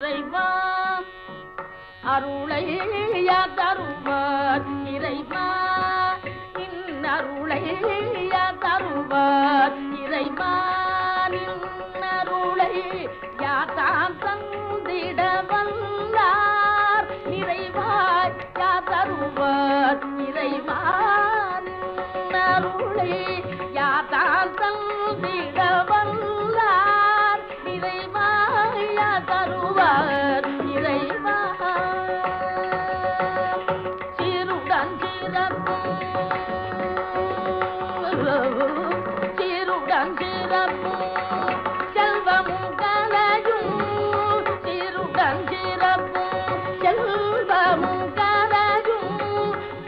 இறைவா அருளை தருவார் இறைவா இன்னருளை தருவார் இறைவா நின்னருளை யாதான் தந்திட வல்லார் நிறைவாய் தருவார் இறைவா நின்னருளை யாதான் தந்திட வல்லார் நிறைவாய் தருவார் இறைவா சீருடன் சிறப்பும் செல்வமும் கலையும் சீருடன் சிறப்பும் செல்வமும் கலையும்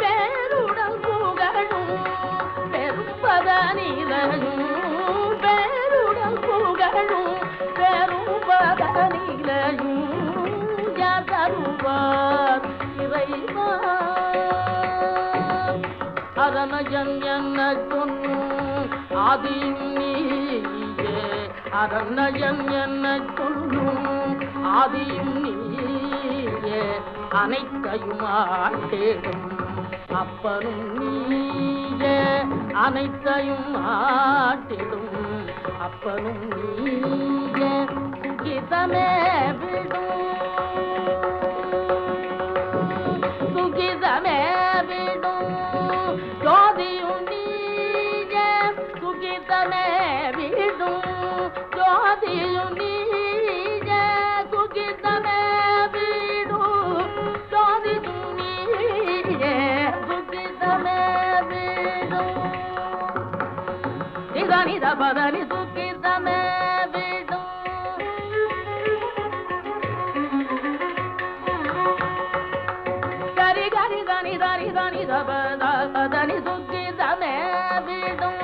பேருடன் புகழும் பெரும்பதனிலையும் பேருடன் புகழும் பெரும்பதனிலையும் தருவார் இறைவா அரணயன் என்ன சொன்னும் ஆதியும் நீயே அரணயன் என்ன சொல்லும் ஆதியும் நீயே அனைத்தையும் ஆட்டேடும் அப்பனும் நீயே அனைத்தையும் ஆட்டிடும் அப்பனும் நீயே சுகிதமே விடும் சுகிதமே விடும் ஜோதியும் நீயே சுகிதமே விடும் ஜோதியும் நீயே சுகிதமே விடும் ஜோதியும் நீயே சுகிதமே விடும் நித பதனி சுகிதமே விடும் கரி கரி தனி தனி தனி தப தனி சுகிதமே விடும்